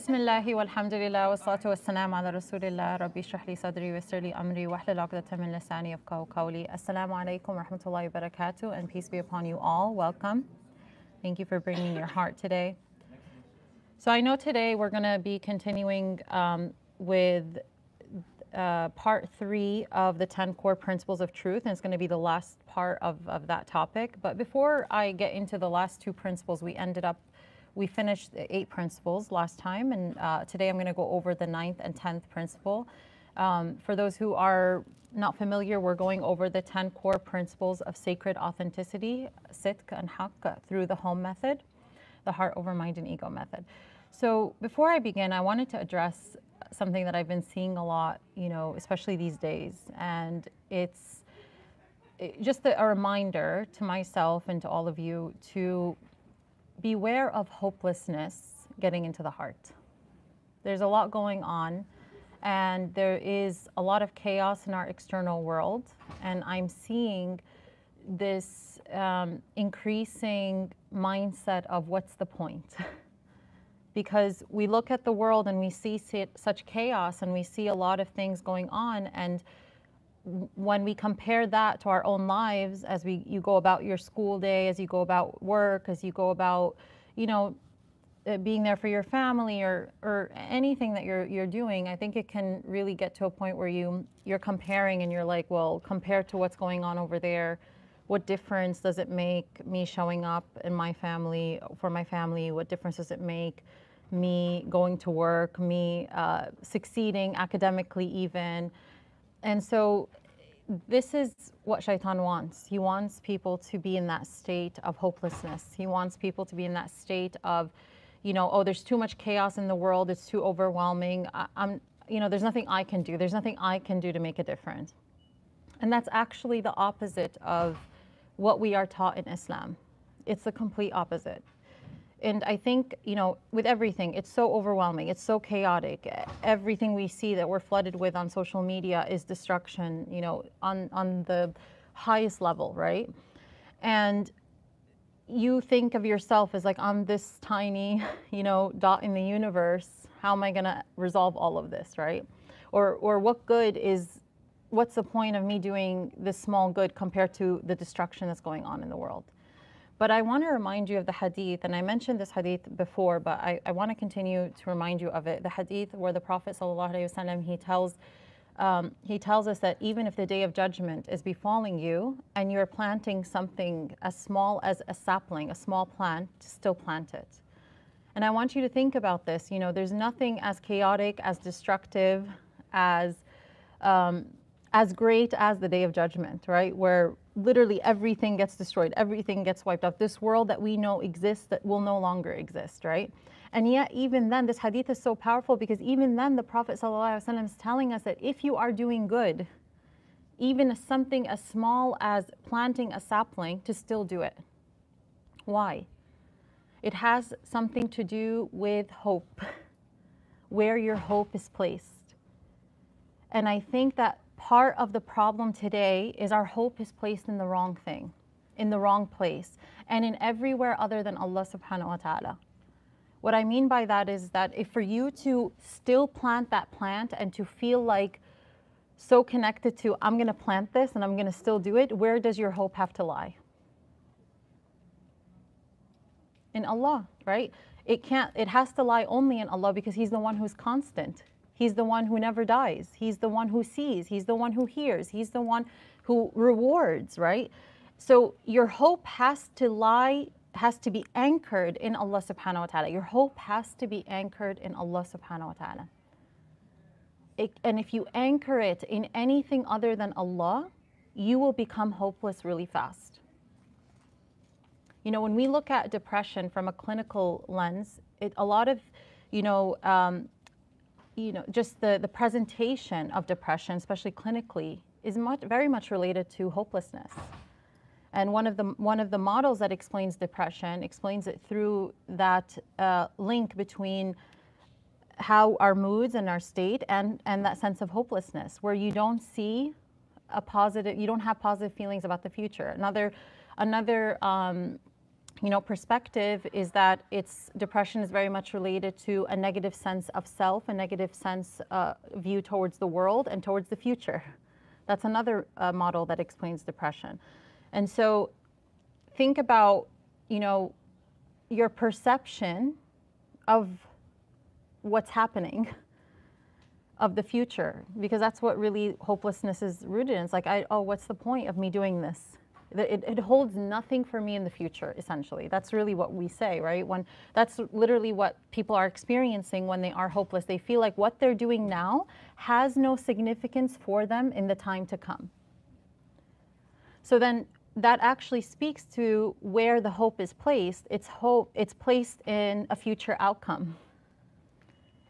Bismillahi walhamdulillah wa salatu wa salam ala rasulillah rabbi shrah li sadri wa yassir li amri wa hlul 'uqdatan min lisani yafqahu qawli. Assalamu alaikum wa rahmatullahi wa barakatuh, and peace be upon you all. Welcome. Thank you for bringing your heart today. So I know today we're going to be continuing with part 3 of the 10 core principles of truth, and it's going to be the last part of that topic. But before I get into the last 2 principles, we finished the 8 principles last time, and today I'm going to go over the 9th and 10th principle. For those who are not familiar, we're going over the 10 core principles of sacred authenticity, Sidq and Haqq, through the H.O.M.E method, the heart over mind and ego method. So before I begin, I wanted to address something that I've been seeing a lot, especially these days, and it's just a reminder to myself and to all of you to beware of hopelessness getting into the heart. There's a lot going on, and there is a lot of chaos in our external world, and I'm seeing this increasing mindset of what's the point? Because we look at the world and we see such chaos, and we see a lot of things going on, and when we compare that to our own lives, as you go about your school day, as you go about work, as you go about, being there for your family or anything that you're doing, I think it can really get to a point where you're comparing, and you're like, well, compared to what's going on over there, what difference does it make me showing up in my family, for my family? What difference does it make me going to work, me succeeding academically even? And so this is what Shaitan wants. He wants people to be in that state of hopelessness. He wants people to be in that state of, oh, there's too much chaos in the world. It's too overwhelming. There's nothing I can do. There's nothing I can do to make a difference. And that's actually the opposite of what we are taught in Islam. It's the complete opposite. And I think, with everything, it's so overwhelming, it's so chaotic. Everything we see that we're flooded with on social media is destruction, on the highest level, right? And you think of yourself as like, I'm this tiny, dot in the universe. How am I going to resolve all of this, right? Or what's the point of me doing this small good compared to the destruction that's going on in the world? But I want to remind you of the hadith, and I mentioned this hadith before, but I want to continue to remind you of it. The hadith where the Prophet ﷺ, he tells us that even if the day of judgment is befalling you and you're planting something as small as a sapling, a small plant, still plant it. And I want you to think about this. There's nothing as chaotic, as destructive, as great as the day of judgment, right? Where literally everything gets destroyed, everything gets wiped out. This world that we know exists that will no longer exist, right? And yet even then, this hadith is so powerful, because even then the Prophet ﷺ is telling us that if you are doing good, even something as small as planting a sapling, to still do it. Why? It has something to do with hope, where your hope is placed. And I think that part of the problem today is our hope is placed in the wrong thing, in the wrong place, and in everywhere other than Allah subhanahu wa ta'ala. What I mean by that is that if for you to still plant that plant and to feel like so connected to, I'm going to plant this and I'm going to still do it, where does your hope have to lie? In Allah, right? It has to lie only in Allah, because He's the one who's constant. He's the one who never dies. He's the one who sees. He's the one who hears. He's the one who rewards, right? So your hope has to be anchored in Allah subhanahu wa ta'ala. Your hope has to be anchored in Allah subhanahu wa ta'ala. And if you anchor it in anything other than Allah, you will become hopeless really fast. When we look at depression from a clinical lens, a lot of, just the presentation of depression, especially clinically, is very much related to hopelessness. And one of the models that explains depression explains it through that link between how our moods and our state and that sense of hopelessness, where you don't see you don't have positive feelings about the future. Another perspective is that depression is very much related to a negative sense of self, a negative sense view towards the world and towards the future. That's another model that explains depression. And so think about, your perception of what's happening, of the future, because that's what really hopelessness is rooted in. It's like, what's the point of me doing this? It holds nothing for me in the future, essentially. That's really what we say, right? That's literally what people are experiencing when they are hopeless. They feel like what they're doing now has no significance for them in the time to come. So then that actually speaks to where the hope is placed. It's placed in a future outcome.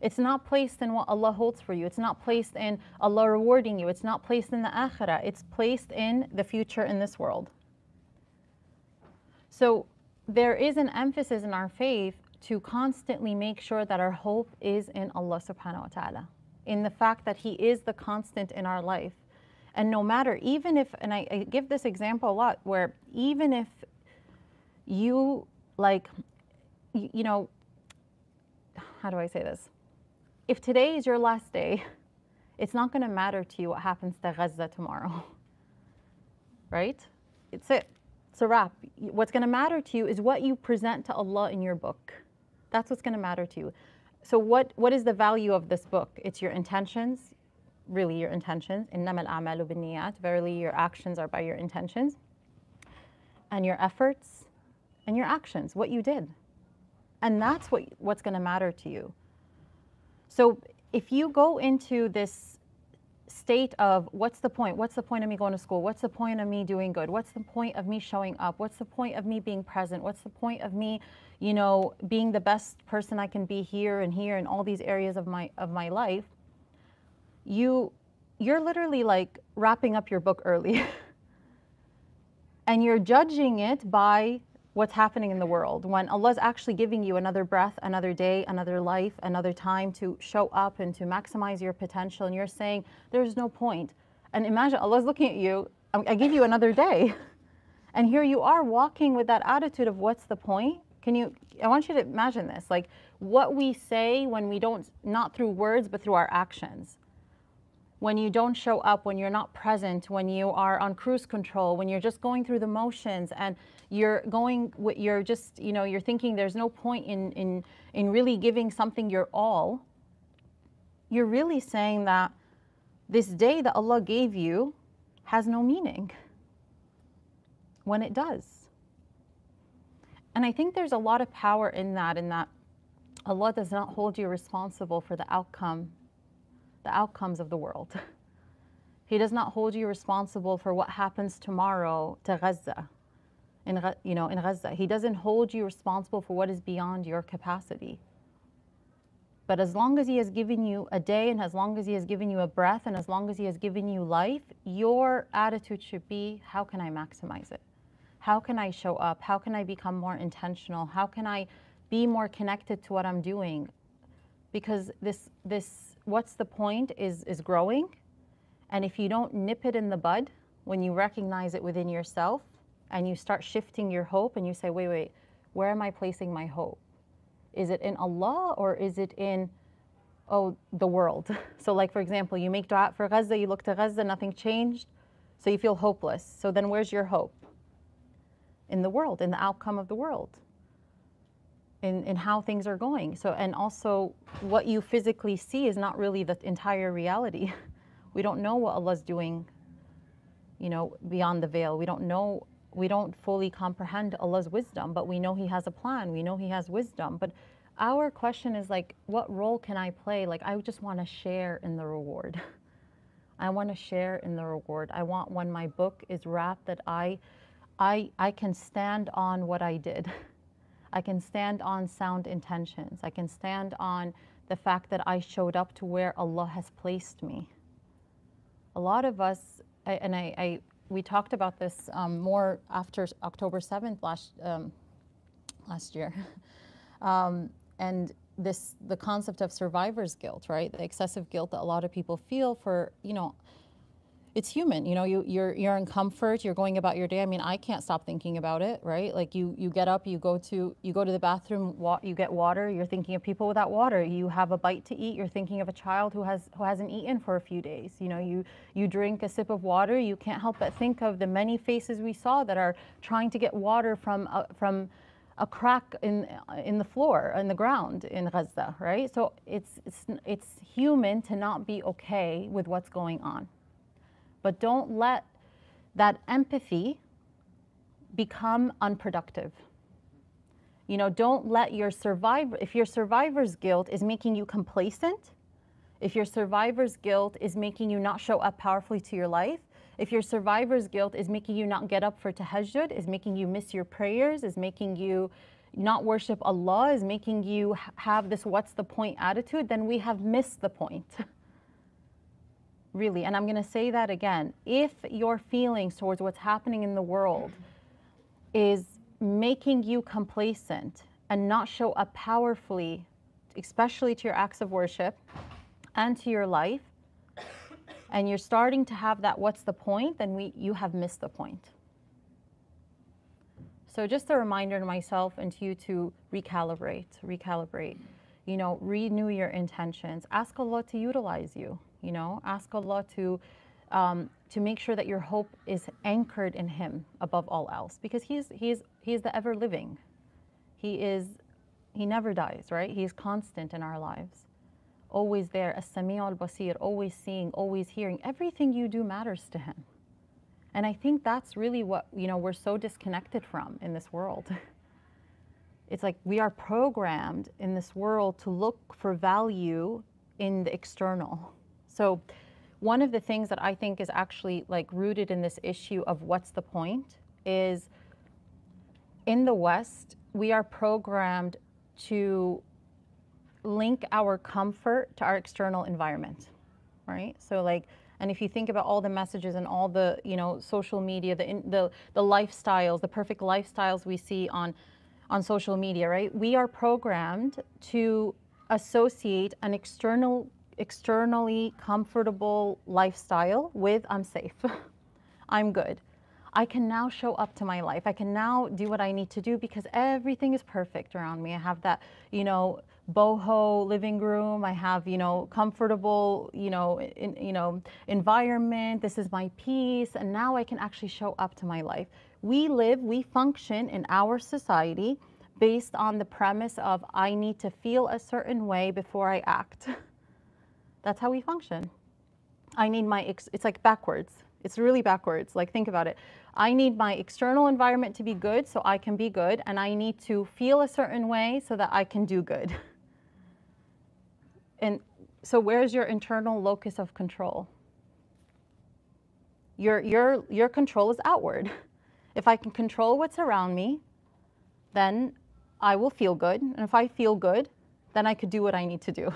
It's not placed in what Allah holds for you. It's not placed in Allah rewarding you. It's not placed in the akhirah. It's placed in the future in this world. So there is an emphasis in our faith to constantly make sure that our hope is in Allah subhanahu wa ta'ala, in the fact that He is the constant in our life. And no matter, even if, and I give this example a lot, where even if you, how do I say this? If today is your last day, it's not going to matter to you what happens to Gaza tomorrow, right? It's it. It's a wrap. What's going to matter to you is what you present to Allah in your book. That's what's going to matter to you. So what is the value of this book? It's your intentions, really your intentions. إِنَّمَا الْأَعْمَالُ بِالنِّيَّاتِ. Verily your actions are by your intentions. And your efforts and your actions, what you did. And that's what's going to matter to you. So if you go into this state of what's the point? What's the point of me going to school? What's the point of me doing good? What's the point of me showing up? What's the point of me being present? What's the point of me, being the best person I can be here and all these areas of my life? You're literally like wrapping up your book early. And you're judging it by what's happening in the world, when Allah's actually giving you another breath, another day, another life, another time to show up and to maximize your potential, and you're saying, there's no point. And imagine Allah's looking at you, I give you another day. And here you are walking with that attitude of what's the point? I want you to imagine this, like what we say when we don't, not through words, but through our actions. When you don't show up, when you're not present, when you are on cruise control, when you're just going through the motions and you're thinking there's no point in really giving something your all, you're really saying that this day that Allah gave you has no meaning when it does. And I think there's a lot of power in that Allah does not hold you responsible for the outcomes of the world. He does not hold you responsible for what happens tomorrow to Gaza, in Gaza. He doesn't hold you responsible for what is beyond your capacity. But as long as He has given you a day, and as long as He has given you a breath, and as long as He has given you life, your attitude should be, how can I maximize it? How can I show up? How can I become more intentional? How can I be more connected to what I'm doing? Because this what's the point is growing. And if you don't nip it in the bud, when you recognize it within yourself and you start shifting your hope and you say, wait, where am I placing my hope? Is it in Allah or is it in, the world? So like, for example, you make dua for Gaza, you look to Gaza, nothing changed, so you feel hopeless. So then where's your hope? In the world, in the outcome of the world. In how things are going. So, and also what you physically see is not really the entire reality. We don't know what Allah's doing, beyond the veil. We don't fully comprehend Allah's wisdom, but we know He has a plan. We know He has wisdom. But our question is like, what role can I play? Like, I just want to share in the reward. I want to share in the reward. I want, when my book is wrapped, that I can stand on what I did. I can stand on sound intentions. I can stand on the fact that I showed up to where Allah has placed me. A lot of us, we talked about this more after October 7th last year. And the concept of survivor's guilt, right? The excessive guilt that a lot of people feel for, it's human. You know, you're in comfort, you're going about your day. I mean, I can't stop thinking about it, right? Like you get up, you go to the bathroom, you get water, you're thinking of people without water. You have a bite to eat, you're thinking of a child who hasn't eaten for a few days. You know, you drink a sip of water, you can't help but think of the many faces we saw that are trying to get water from a crack in the floor, in the ground in Gaza, right? So it's human to not be okay with what's going on. But don't let that empathy become unproductive. You know, don't let your if your survivor's guilt is making you complacent, if your survivor's guilt is making you not show up powerfully to your life, if your survivor's guilt is making you not get up for tahajjud, is making you miss your prayers, is making you not worship Allah, is making you have this what's the point attitude, then we have missed the point. Really, and I'm going to say that again. If your feelings towards what's happening in the world is making you complacent and not show up powerfully, especially to your acts of worship and to your life, and you're starting to have that what's the point, then you have missed the point. So just a reminder to myself and to you to recalibrate, you know, renew your intentions. Ask Allah to utilize you. You know, ask Allah to make sure that your hope is anchored in Him above all else, because He's the ever living. He never dies, right? He's constant in our lives, always there, as-Sami' al-Basir, always seeing, always hearing. Everything you do matters to Him, and I think that's really what, you know, we're so disconnected from in this world. It's like we are programmed in this world to look for value in the external. So one of the things that I think is actually like rooted in this issue of what's the point is, in the West, we are programmed to link our comfort to our external environment, right? So like, and if you think about all the messages and all the, you know, social media, the lifestyles, the perfect lifestyles we see on social media, right? We are programmed to associate an externally comfortable lifestyle with I'm safe, I'm good. I can now show up to my life. I can now do what I need to do because everything is perfect around me. I have that, you know, boho living room. I have, you know, comfortable, you know, environment. This is my peace. And now I can actually show up to my life. We function in our society based on the premise of I need to feel a certain way before I act. That's how we function. I need it's like backwards. It's really backwards. Like, think about it. I need my external environment to be good so I can be good, and I need to feel a certain way so that I can do good. And so where's your internal locus of control? Your control is outward. If I can control what's around me, then I will feel good. And if I feel good, then I could do what I need to do.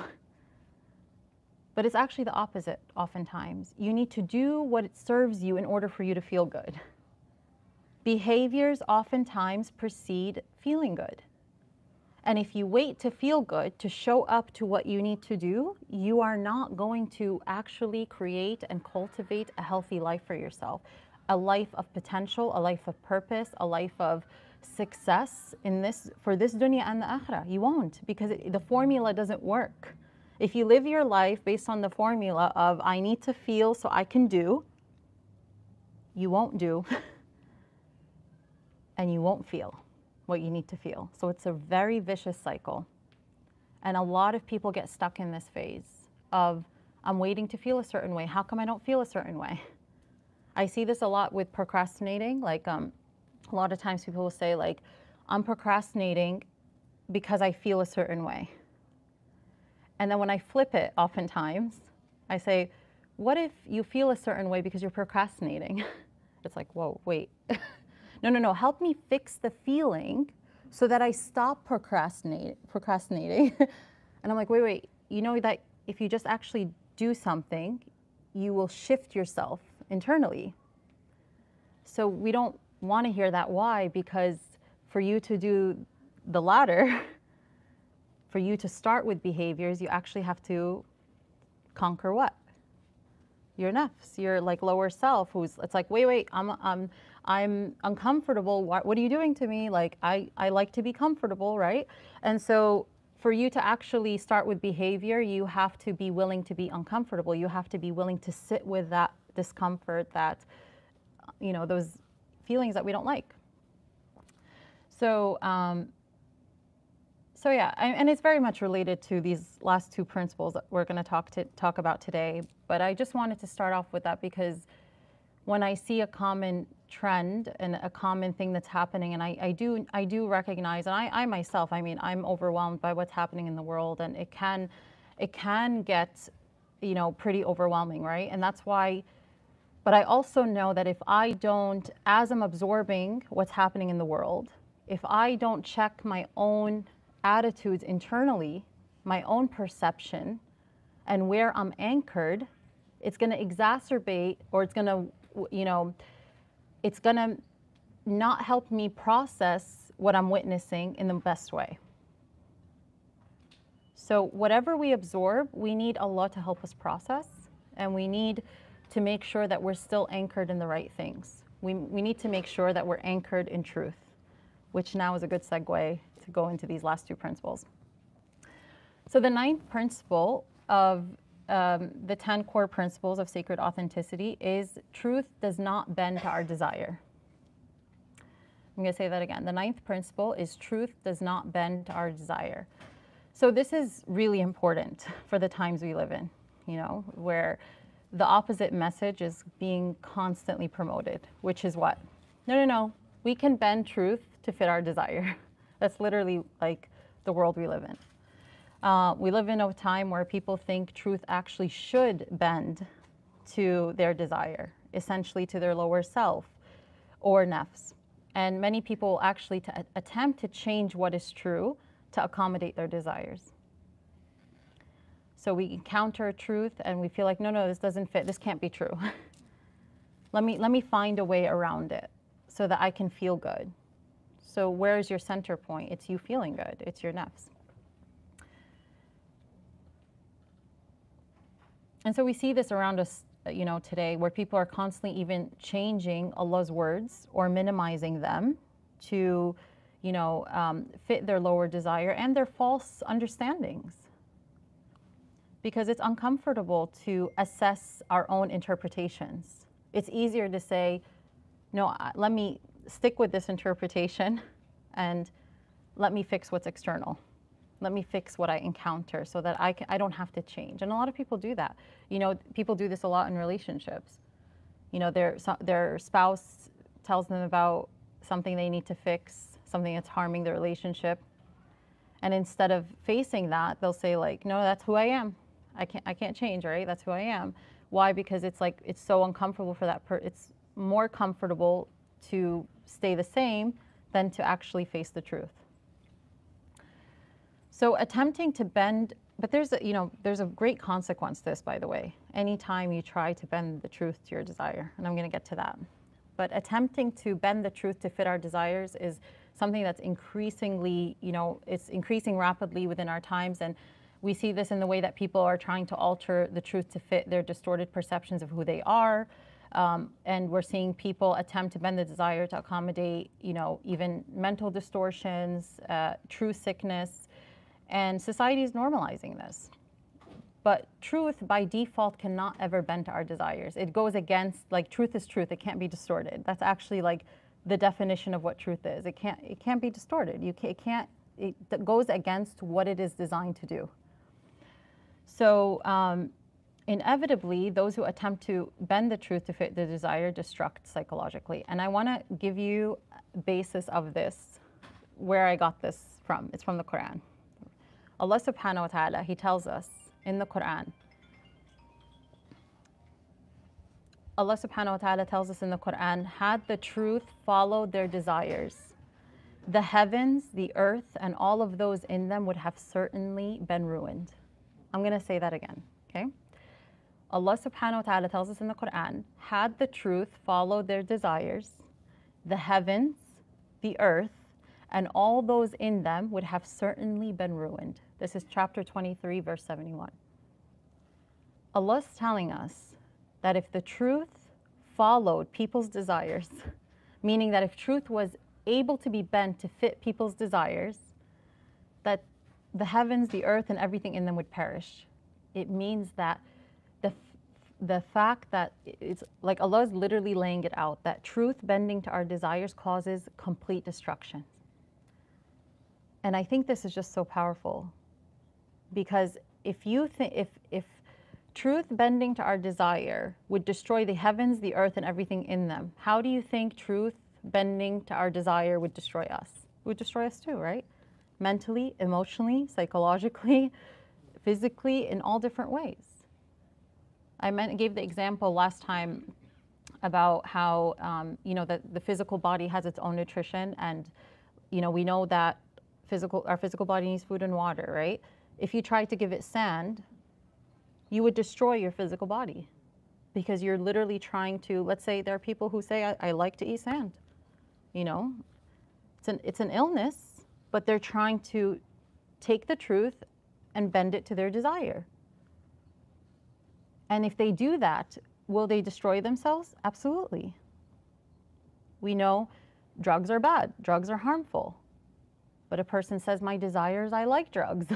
But it's actually the opposite oftentimes. You need to do what it serves you in order for you to feel good. Behaviors oftentimes precede feeling good. And if you wait to feel good to show up to what you need to do, you are not going to actually create and cultivate a healthy life for yourself. A life of potential, a life of purpose, a life of success for this dunya and the akhirah. You won't, because the formula doesn't work. If you live your life based on the formula of I need to feel so I can do, you won't do and you won't feel what you need to feel. So it's a very vicious cycle. And a lot of people get stuck in this phase of I'm waiting to feel a certain way. How come I don't feel a certain way? I see this a lot with procrastinating. Like a lot of times people will say like, I'm procrastinating because I feel a certain way. And then when I flip it, oftentimes, I say, what if you feel a certain way because you're procrastinating? It's like, whoa, wait. No, help me fix the feeling so that I stop procrastinating. And I'm like, wait, you know that if you just actually do something, you will shift yourself internally. So we don't want to hear that. Why? Because for you to do the latter, for you to start with behaviors, you actually have to conquer what? your nafs, your like lower self, it's like, wait, I'm uncomfortable. What are you doing to me? Like I like to be comfortable, right? And so for you to actually start with behavior, you have to be willing to be uncomfortable. You have to be willing to sit with that discomfort, that, those feelings that we don't like. So, so yeah, and it's very much related to these last two principles that we're going to talk about today. But I just wanted to start off with that because when I see a common trend and a common thing that's happening, and I do recognize, and I myself, I mean, I'm overwhelmed by what's happening in the world, and it can get, pretty overwhelming, right? And that's why. But I also know that if I don't, as I'm absorbing what's happening in the world, if I don't check my own attitudes internally, my own perception, and where I'm anchored, it's going to exacerbate, or it's going to, it's going to not help me process what I'm witnessing in the best way. So whatever we absorb, we need Allah to help us process, and we need to make sure that we're still anchored in the right things. We need to make sure that we're anchored in truth, which now is a good segue to go into these last two principles. So the ninth principle of the 10 core principles of sacred authenticity is truth does not bend to our desire. I'm going to say that again. The ninth principle is truth does not bend to our desire. So this is really important for the times we live in, where the opposite message is being constantly promoted, which is what? No. We can bend truth to fit our desire. That's literally like the world we live in. We live in a time where people think truth actually should bend to their desire, essentially to their lower self or nafs. And many people actually attempt to change what is true to accommodate their desires. So we encounter truth and we feel like, no, this doesn't fit. This can't be true. Let me find a way around it so that I can feel good. So where's your center point? It's you feeling good. It's your nafs. And so we see this around us, today, where people are constantly even changing Allah's words or minimizing them to, fit their lower desire and their false understandings. Because it's uncomfortable to assess our own interpretations. It's easier to say, no, let me stick with this interpretation and let me fix what's external. Let me fix what I encounter so that I don't have to change. And a lot of people do that. People do this a lot in relationships. Their spouse tells them about something they need to fix, something that's harming the relationship. And instead of facing that, they'll say like, no, that's who I am. I can't change, right? That's who I am. Why? Because it's like, it's so uncomfortable for that person. It's more comfortable to stay the same than to actually face the truth. So attempting to bend, but there's a great consequence to this, by the way, anytime you try to bend the truth to your desire, and I'm going to get to that. But attempting to bend the truth to fit our desires is something that's increasingly, it's increasing rapidly within our times, and we see this in the way that people are trying to alter the truth to fit their distorted perceptions of who they are. And we're seeing people attempt to bend the desire to accommodate, even mental distortions, true sickness, and society is normalizing this. But truth by default cannot ever bend to our desires. It goes against, like, truth is truth. It can't be distorted. That's actually like the definition of what truth is. It can't be distorted. It goes against what it is designed to do. So inevitably, those who attempt to bend the truth to fit the desire destruct psychologically. And I want to give you a basis of this, where I got this from. It's from the Quran. Allah subhanahu wa ta'ala, He tells us in the Quran, Allah subhanahu wa ta'ala tells us in the Quran, had the truth followed their desires, the heavens, the earth, and all of those in them would have certainly been ruined. I'm going to say that again, okay? Allah subhanahu wa ta'ala tells us in the Quran, had the truth followed their desires, the heavens, the earth, and all those in them would have certainly been ruined. This is chapter 23, verse 71. Allah's telling us that if the truth followed people's desires, meaning that if truth was able to be bent to fit people's desires, that the heavens, the earth, and everything in them would perish. It means that the fact that it's like Allah is literally laying it out, that truth bending to our desires causes complete destruction. And I think this is just so powerful, because if you think, if truth bending to our desire would destroy the heavens, the earth, and everything in them, how do you think truth bending to our desire would destroy us? It would destroy us too, right? Mentally, emotionally, psychologically, physically, in all different ways. I gave the example last time about how, you know, that the physical body has its own nutrition, and, you know, we know that our physical body needs food and water, right? If you try to give it sand, you would destroy your physical body, because you're literally trying to, let's say there are people who say, I like to eat sand. You know, it's an illness, but they're trying to take the truth and bend it to their desire. And if they do that, will they destroy themselves? Absolutely. We know drugs are bad, drugs are harmful. But a person says, my desires, I like drugs.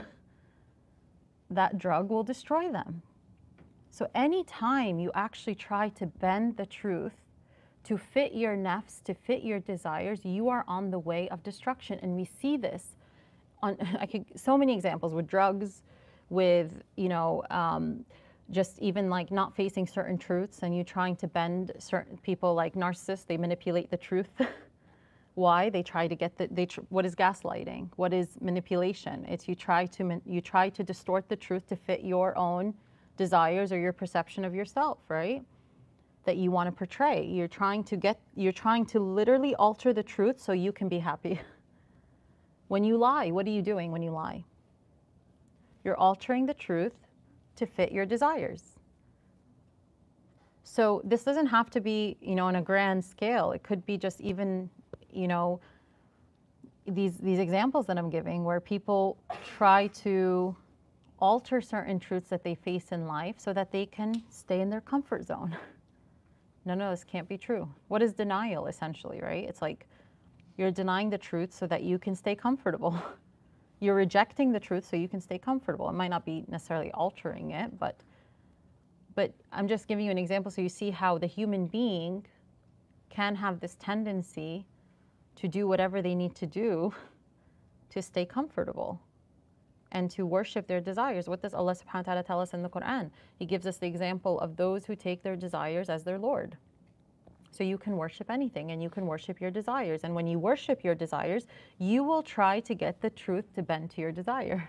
That drug will destroy them. So anytime you actually try to bend the truth to fit your nafs, to fit your desires, you are on the way of destruction. And we see this on so many examples with drugs, with, you know, just even like not facing certain truths, and you trying to bend certain people, like narcissists, they manipulate the truth. Why? They try to get what is gaslighting? What is manipulation? It's you try to distort the truth to fit your own desires or your perception of yourself, right? That you want to portray. You're trying to literally alter the truth so you can be happy. When you lie, what are you doing when you lie? You're altering the truth to fit your desires. So this doesn't have to be, you know, on a grand scale. It could be just even, you know, these examples that I'm giving, where people try to alter certain truths that they face in life so that they can stay in their comfort zone. No, this can't be true. What is denial, essentially, right? It's like you're denying the truth so that you can stay comfortable. You're rejecting the truth so you can stay comfortable. It might not be necessarily altering it, but I'm just giving you an example so you see how the human being can have this tendency to do whatever they need to do to stay comfortable and to worship their desires. What does Allah subhanahu wa ta'ala tell us in the Quran? He gives us the example of those who take their desires as their Lord. So you can worship anything, and you can worship your desires. And when you worship your desires, you will try to get the truth to bend to your desire.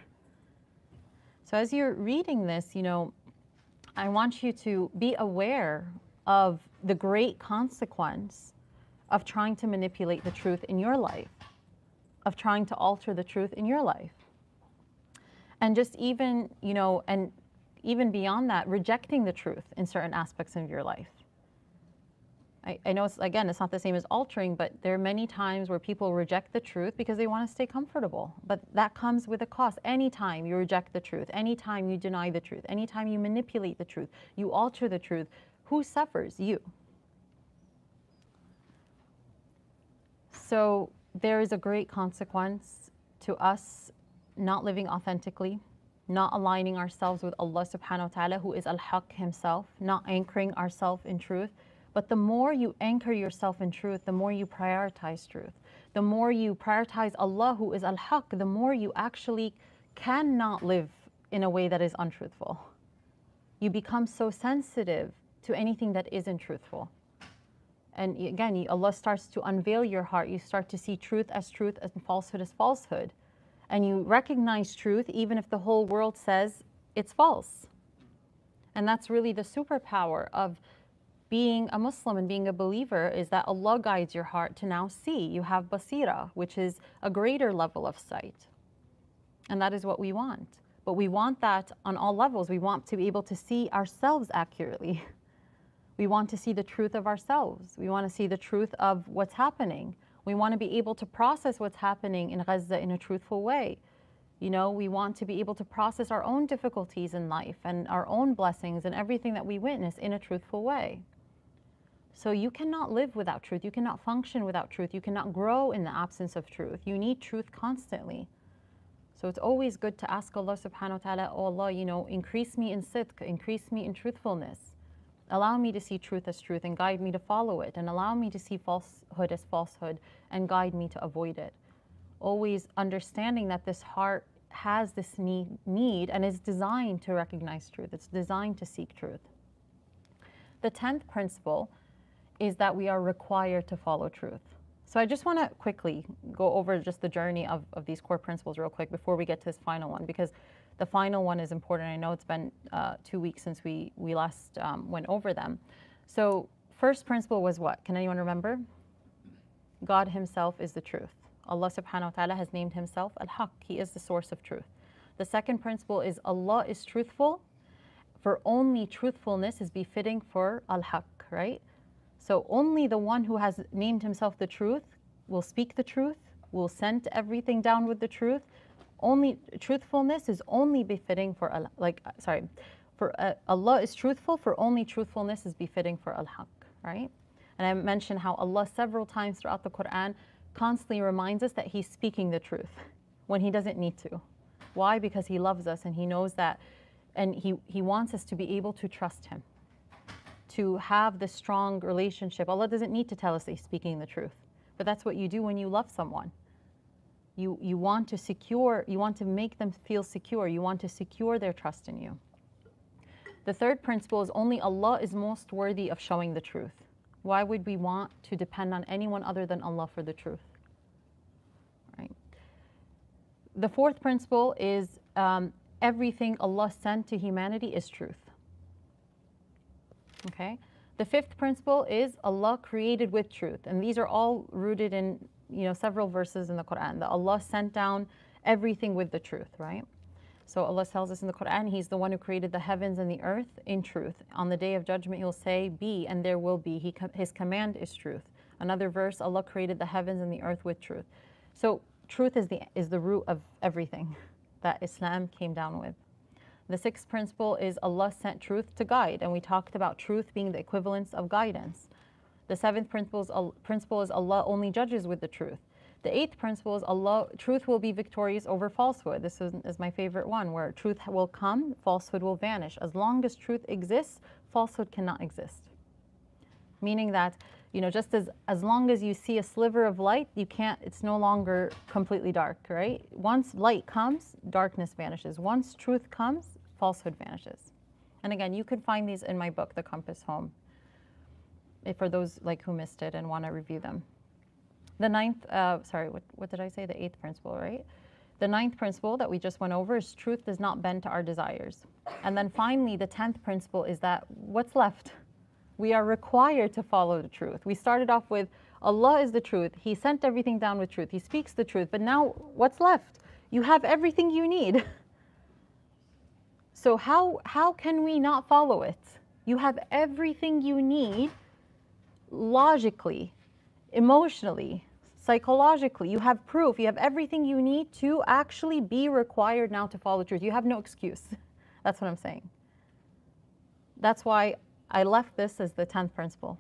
So as you're reading this, you know, I want you to be aware of the great consequence of trying to manipulate the truth in your life, of trying to alter the truth in your life. And just even, you know, and even beyond that, rejecting the truth in certain aspects of your life. I know, it's not the same as altering, but there are many times where people reject the truth because they want to stay comfortable. But that comes with a cost. Anytime you reject the truth, anytime you deny the truth, anytime you manipulate the truth, you alter the truth, who suffers? You. So there is a great consequence to us not living authentically, not aligning ourselves with Allah subhanahu wa ta'ala, who is Al-Haqq himself, not anchoring ourselves in truth. But the more you anchor yourself in truth, the more you prioritize truth. The more you prioritize Allah, who is Al-Haqq, the more you actually cannot live in a way that is untruthful. You become so sensitive to anything that isn't truthful. And again, Allah starts to unveil your heart. You start to see truth as truth and falsehood as falsehood. And you recognize truth even if the whole world says it's false. And that's really the superpower of being a Muslim and being a believer, is that Allah guides your heart to now see. You have basira, which is a greater level of sight. And that is what we want. But we want that on all levels. We want to be able to see ourselves accurately. We want to see the truth of ourselves. We want to see the truth of what's happening. We want to be able to process what's happening in Gaza in a truthful way. You know, we want to be able to process our own difficulties in life and our own blessings and everything that we witness in a truthful way. So you cannot live without truth. You cannot function without truth. You cannot grow in the absence of truth. You need truth constantly. So it's always good to ask Allah subhanahu wa ta'ala, oh Allah, you know, increase me in sidq, increase me in truthfulness. Allow me to see truth as truth and guide me to follow it, and allow me to see falsehood as falsehood and guide me to avoid it. Always understanding that this heart has this need and is designed to recognize truth. It's designed to seek truth. The 10th principle is that we are required to follow truth. So I just want to quickly go over just the journey of these core principles real quick before we get to this final one, because the final one is important. I know it's been 2 weeks since we last went over them. So first principle was what? Can anyone remember? God himself is the truth. Allah subhanahu wa ta'ala has named himself Al-Haqq. He is the source of truth. The second principle is Allah is truthful, for only truthfulness is befitting for Al-Haqq, right? So only the one who has named himself the truth will speak the truth, will send everything down with the truth. Only truthfulness is only befitting for Allah is truthful, for only truthfulness is befitting for Al-Haqq, right? And I mentioned how Allah several times throughout the Quran constantly reminds us that he's speaking the truth when he doesn't need to. Why? Because he loves us and he knows that, and he wants us to be able to trust him, to have this strong relationship. Allah doesn't need to tell us that he's speaking the truth, but that's what you do when you love someone. You want to secure, you want to make them feel secure, you want to secure their trust in you. The third principle is only Allah is most worthy of showing the truth. Why would we want to depend on anyone other than Allah for the truth? Right. The fourth principle is everything Allah sent to humanity is truth. Okay. The fifth principle is Allah created with truth, and these are all rooted in, you know, several verses in the Quran, that Allah sent down everything with the truth, right? So Allah tells us in the Quran, he's the one who created the heavens and the earth in truth. On the day of judgment, he'll say, be, and there will be. His command is truth. Another verse, Allah created the heavens and the earth with truth. So truth is the root of everything that Islam came down with. The sixth principle is Allah sent truth to guide, and we talked about truth being the equivalence of guidance. The seventh principle is Allah only judges with the truth. The eighth principle is truth will be victorious over falsehood. This is my favorite one, where truth will come, falsehood will vanish. As long as truth exists, falsehood cannot exist. Meaning that, you know, just as long as you see a sliver of light, it's no longer completely dark, right? Once light comes, darkness vanishes. Once truth comes, falsehood vanishes. And again, you can find these in my book, The Compass Home, for those like who missed it and want to review them. The ninth, what did I say? The eighth principle, right? The ninth principle that we just went over is truth does not bend to our desires. And then finally, the 10th principle is that what's left? We are required to follow the truth. We started off with Allah is the truth. He sent everything down with truth. He speaks the truth. But now what's left? You have everything you need. So how can we not follow it? You have everything you need logically, emotionally, psychologically. You have proof. You have everything you need to actually be required now to follow the truth. You have no excuse. That's what I'm saying. That's why I left this as the 10th principle,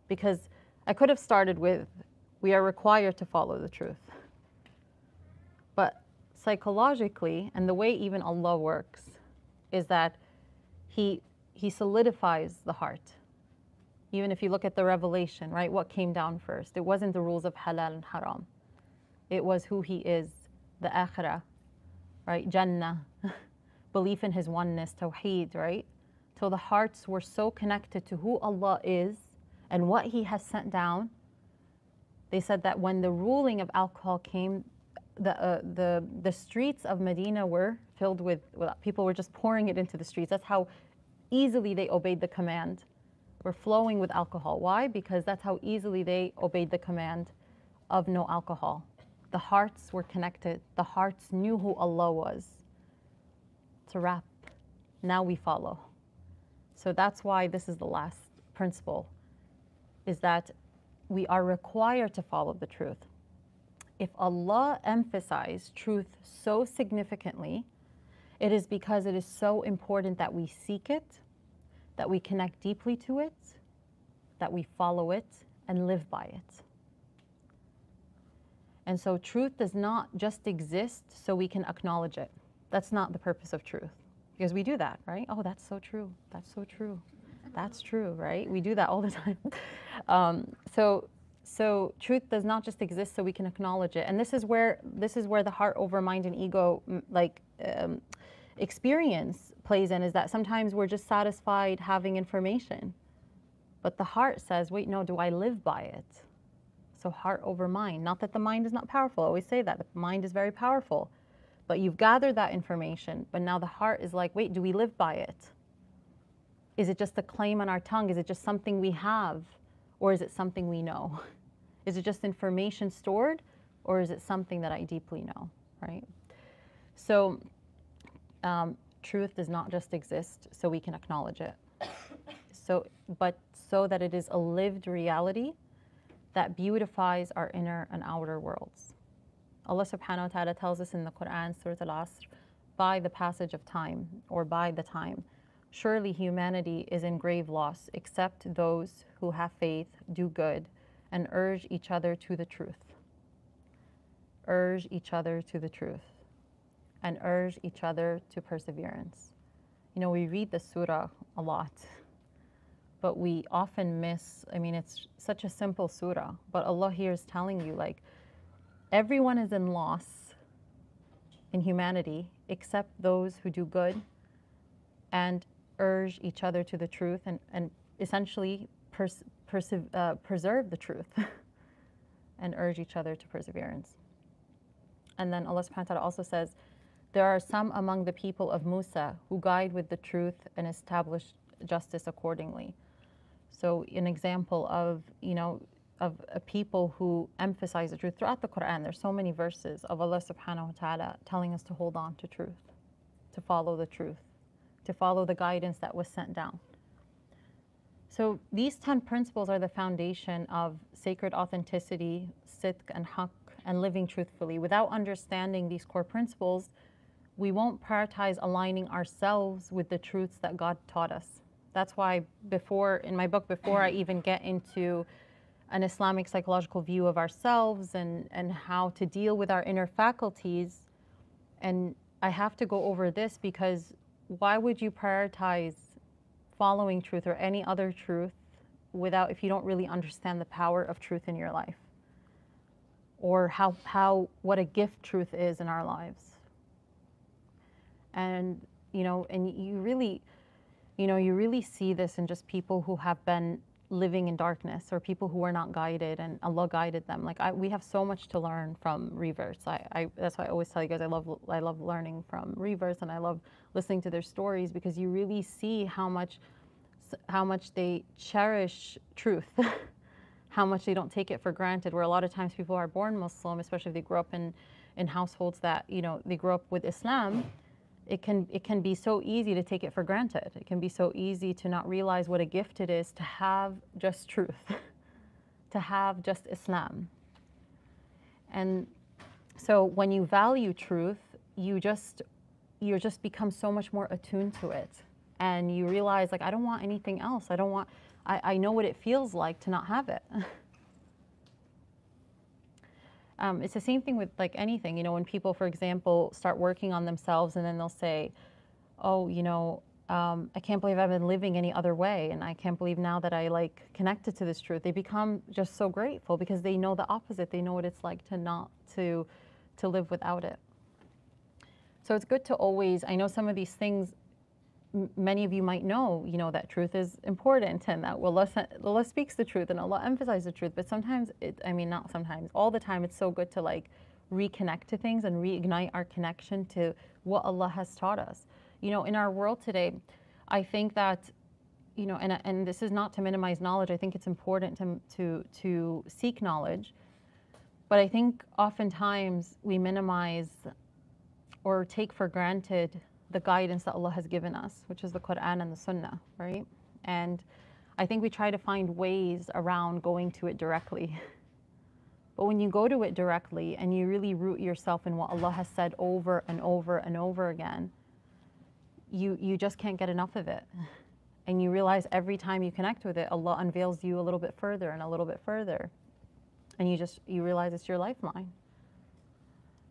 because I could have started with we are required to follow the truth. But psychologically, and the way even Allah works, is that He solidifies the heart. Even if you look at the revelation, right? What came down first? It wasn't the rules of halal and haram. It was who He is, the akhirah, right? Jannah, belief in His oneness, tawheed, right? Till the hearts were so connected to who Allah is and what He has sent down. They said that when the ruling of alcohol came, the streets of Medina were filled with, people were just pouring it into the streets. That's how easily they obeyed the command. Were flowing with alcohol. Why? Because that's how easily they obeyed the command of no alcohol. The hearts were connected. The hearts knew who Allah was. It's a wrap. Now we follow. So that's why this is the last principle, is that we are required to follow the truth. if Allah emphasized truth so significantly, it is because it is so important that we seek it, that we connect deeply to it, that we follow it and live by it. And so truth does not just exist so we can acknowledge it. That's not the purpose of truth. Because we do that, right? Oh, that's so true. That's so true. That's true, right? We do that all the time. So truth does not just exist so we can acknowledge it. And this is where the heart over mind and ego experience plays in, is that sometimes we're just satisfied having information. But the heart says, wait, no, do I live by it? So heart over mind. Not that the mind is not powerful. I always say that. The mind is very powerful. But you've gathered that information. But now the heart is like, wait, do we live by it? Is it just a claim on our tongue? Is it just something we have? Or is it something we know? Is it just information stored? Or is it something that I deeply know, right? So truth does not just exist so we can acknowledge it. But so that it is a lived reality that beautifies our inner and outer worlds. Allah subhanahu wa ta'ala tells us in the Quran, Surah Al-Asr, by the passage of time, or by the time, surely humanity is in grave loss, except those who have faith, do good, and urge each other to the truth. Urge each other to the truth. And urge each other to perseverance. You know, we read the surah a lot, but we often miss, I mean, it's such a simple surah, but Allah here is telling you, like, everyone is in loss in humanity except those who do good and urge each other to the truth and essentially preserve the truth and urge each other to perseverance. And then Allah subhanahu wa ta'ala also says, there are some among the people of Musa who guide with the truth and establish justice accordingly. So an example of, you know, of a people who emphasize the truth throughout the Quran. There's so many verses of Allah subhanahu wa ta'ala telling us to hold on to truth, to follow the truth, to follow the guidance that was sent down. So these 10 principles are the foundation of sacred authenticity, Sidq and Haqq, and living truthfully. Without understanding these core principles, we won't prioritize aligning ourselves with the truths that God taught us. That's why in my book, before I even get into an Islamic psychological view of ourselves and how to deal with our inner faculties, and I have to go over this because why would you prioritize following truth or any other truth if you don't really understand the power of truth in your life, or what a gift truth is in our lives? And you really see this in just people who have been living in darkness, or people who were not guided and Allah guided them. Like we have so much to learn from reverts. That's why I always tell you guys I love learning from reverts, and I love listening to their stories, because you really see how much they cherish truth, how much they don't take it for granted. Where a lot of times people are born Muslim, especially if they grow up in households that they grew up with Islam. It can be so easy to take it for granted. It can be so easy to not realize what a gift it is to have just truth, to have just Islam. And so when you value truth, you just become so much more attuned to it. And you realize, like, I don't want anything else. I know what it feels like to not have it. It's the same thing with like anything, when people, for example, start working on themselves and then they'll say, oh, I can't believe I've been living any other way, and I can't believe now that I connected to this truth. They become just so grateful because they know the opposite. They know what it's like to live without it. So it's good to always, I know some of these things, many of you might know, that truth is important and that Allah speaks the truth and Allah emphasizes the truth. But sometimes, not sometimes, all the time, it's so good to reconnect to things and reignite our connection to what Allah has taught us. In our world today, I think that, and this is not to minimize knowledge. I think it's important to seek knowledge. But I think oftentimes we minimize or take for granted the guidance that Allah has given us, which is the Quran and the Sunnah, right? And I think we try to find ways around going to it directly. But when you go to it directly and you really root yourself in what Allah has said over and over and over again, you just can't get enough of it. And you realize every time you connect with it, Allah unveils you a little bit further and a little bit further. And you realize it's your lifeline.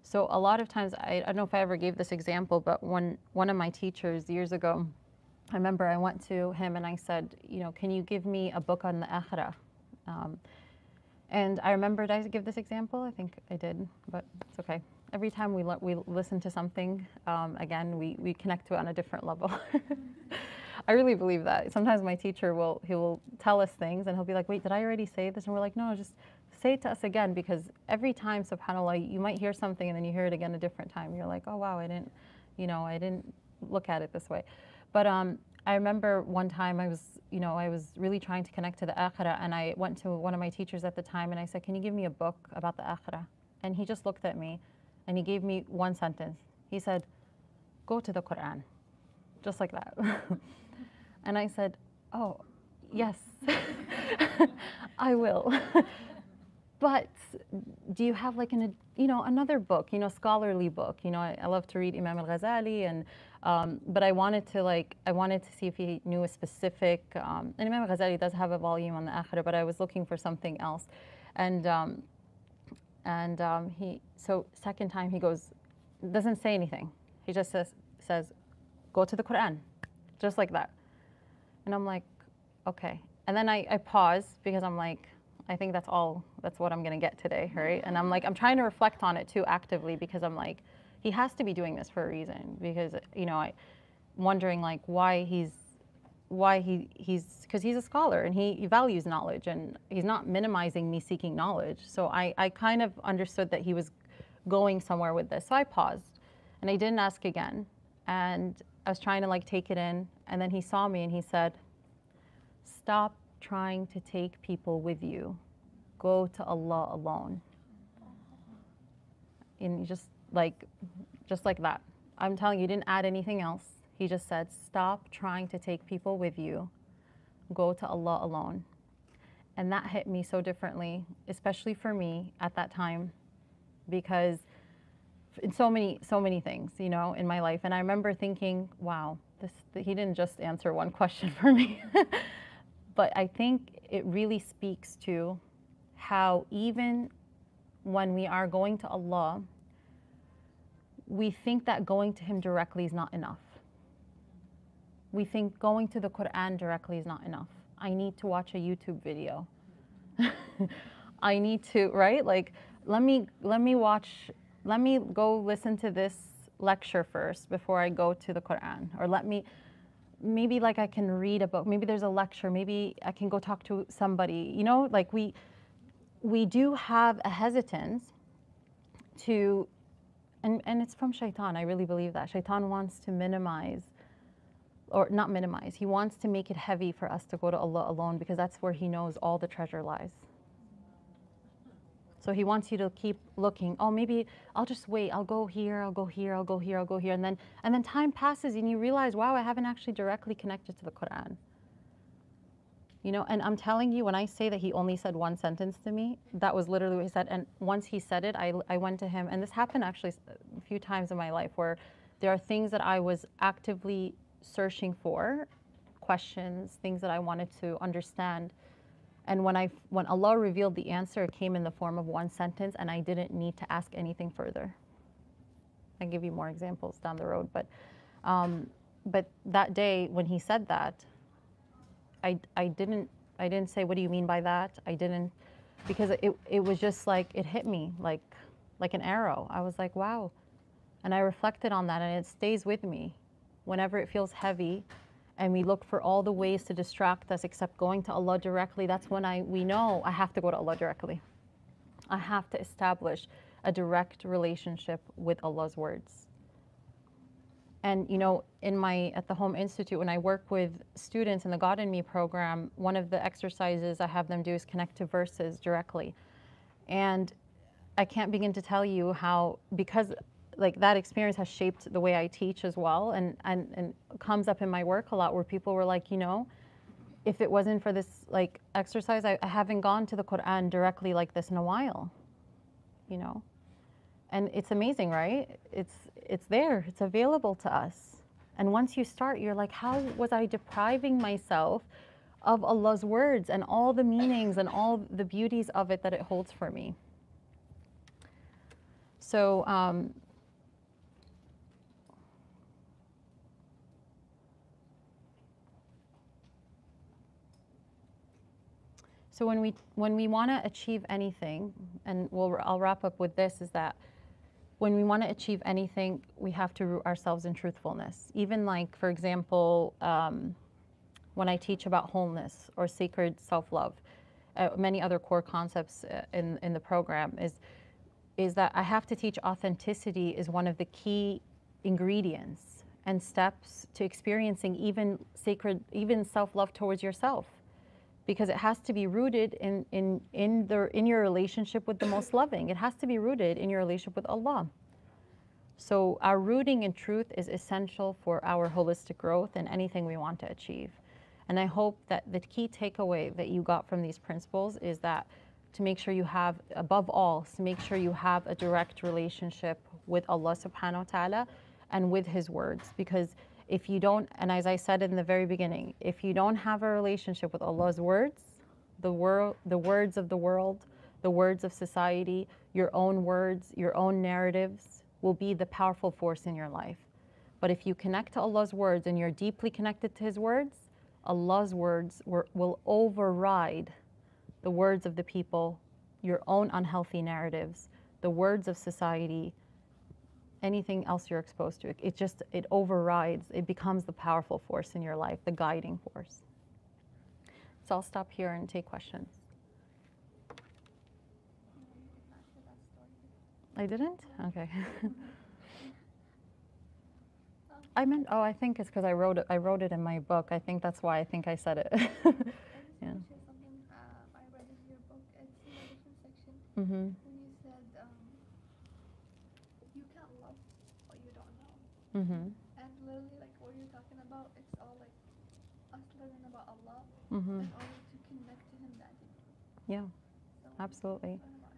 So a lot of times, I don't know if I ever gave this example, but one of my teachers years ago, I remember I went to him and I said, can you give me a book on the akhirah? And I remember, did I give this example? I think I did, but it's okay. Every time we listen to something, again, we connect to it on a different level. I really believe that. Sometimes my teacher will tell us things and he'll be like, wait, did I already say this? And we're like, no, just say it to us again, because every time, subhanAllah, you might hear something and then you hear it again a different time. You're like, oh wow, I didn't look at it this way. But I remember one time I was really trying to connect to the akhirah, and I went to one of my teachers at the time and I said, can you give me a book about the akhirah? And he just looked at me and he gave me one sentence. He said, go to the Quran. Just like that. And I said, oh, yes, I will. But do you have like another book, scholarly book? I love to read Imam al-Ghazali, and but I wanted to see if he knew a specific. And Imam al-Ghazali does have a volume on the akhirah, but I was looking for something else, and so second time he doesn't say anything. He just says, go to the Quran, just like that. And I'm like, okay. And then I pause because I'm like, I think that's what I'm going to get today, right? And I'm like, I'm trying to reflect on it too actively, because I'm like, he has to be doing this for a reason, because, I'm wondering like why he's, because he's a scholar and he values knowledge, and he's not minimizing me seeking knowledge. So I kind of understood that he was going somewhere with this. So I paused and I didn't ask again. And I was trying to like take it in, and then he saw me and he said, stop trying to take people with you. Go to Allah alone. And just like that. I'm telling you, he didn't add anything else. He just said, stop trying to take people with you. Go to Allah alone. And that hit me so differently, especially for me at that time, because in so many things, in my life. And I remember thinking, wow, he didn't just answer one question for me. But I think it really speaks to how even when we are going to Allah, we think that going to Him directly is not enough. We think going to the Quran directly is not enough. I need to watch a YouTube video. I need to, right? Like, let me go listen to this lecture first before I go to the Quran. Or maybe like I can read a book, maybe there's a lecture, maybe I can go talk to somebody, like we do have a hesitance to, and it's from shaitan. I really believe that. Shaitan wants to minimize, or not minimize, he wants to make it heavy for us to go to Allah alone, because that's where he knows all the treasure lies. So he wants you to keep looking. Oh, maybe I'll just wait. I'll go here, I'll go here, I'll go here, I'll go here. And then time passes and you realize, wow, I haven't actually directly connected to the Quran. And I'm telling you, when I say that he only said one sentence to me, that was literally what he said. And once he said it, I went to him. And this happened actually a few times in my life, where there are things that I was actively searching for, questions, things that I wanted to understand. And when Allah revealed the answer, it came in the form of one sentence, and I didn't need to ask anything further. I'll give you more examples down the road, but that day when he said that, I didn't say, what do you mean by that? I didn't, because it was just like, it hit me like an arrow. I was like, wow. And I reflected on that, and it stays with me whenever it feels heavy. And we look for all the ways to distract us except going to Allah directly. That's when we know I have to go to Allah directly. I have to establish a direct relationship with Allah's words. And at the H.O.M.E Institute, when I work with students in the God in Me program, one of the exercises I have them do is connect to verses directly. And I can't begin to tell you how, because like that experience has shaped the way I teach as well, and comes up in my work a lot, where people were like, if it wasn't for this like exercise, I haven't gone to the Quran directly like this in a while. you know. And it's amazing, right? It's there, it's available to us. And once you start, you're like, how was I depriving myself of Allah's words and all the meanings and all the beauties of it that it holds for me? So, so when we want to achieve anything, and I'll wrap up with this, is that when we want to achieve anything, we have to root ourselves in truthfulness. Even like, for example, when I teach about wholeness or sacred self-love, many other core concepts in the program is that I have to teach authenticity is one of the key ingredients and steps to experiencing even self-love towards yourself. Because it has to be rooted in your relationship with the most loving. It has to be rooted in your relationship with Allah. So our rooting in truth is essential for our holistic growth and anything we want to achieve. And I hope that the key takeaway that you got from these principles is that to make sure you have, above all, to make sure you have a direct relationship with Allah subhanahu wa ta'ala and with His words. Because if you don't, and as I said in the very beginning, if you don't have a relationship with Allah's words, the words of the world, the words of society, your own words, your own narratives will be the powerful force in your life. But if you connect to Allah's words and you're deeply connected to His words, Allah's words will override the words of the people, your own unhealthy narratives, the words of society, anything else you're exposed to. It overrides, it becomes the powerful force in your life, the guiding force. So I'll stop here and take questions. I didn't? Okay. I meant, oh, I think it's because I wrote it in my book. I think that's why I think I said it. Yeah. Something I read in your book. It's in a different section. Mm-hmm. When you said you can't love what you don't know. Mm-hmm. And literally, like what you're talking about, it's all like us learning about Allah Mm-hmm. in order to connect to Him that deeply. Yeah, So absolutely. we just need to learn about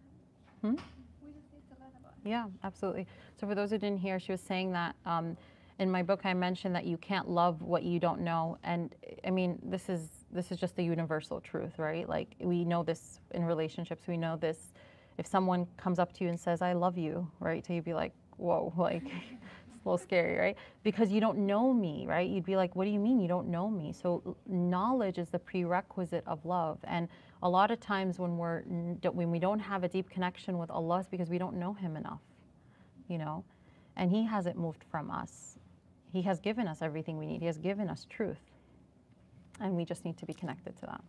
Him. Hmm? We just need to learn about Him. Yeah, absolutely. So for those who didn't hear, she was saying that in my book I mentioned that you can't love what you don't know. And I mean, this is just the universal truth, right? Like we know this in relationships. We know this. If someone comes up to you and says, I love you, right? So you'd be like, whoa, like it's a little scary, right? Because you don't know me, right? You'd be like, what do you mean you don't know me? So knowledge is the prerequisite of love. And a lot of times when we don't have a deep connection with Allah, it's because we don't know Him enough, you know? And He hasn't moved from us. He has given us everything we need. He has given us truth. And we just need to be connected to that.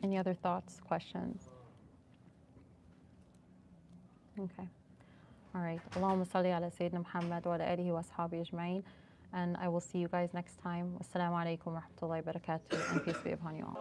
Any other thoughts, questions? Okay. All right. Allahumma salli ala Sayyidina Muhammad wa ala alihi wa ashabihi ajma'in. And I will see you guys next time. Wassalamu alaikum wa rahmatullahi wa barakatuh. And peace be upon you all.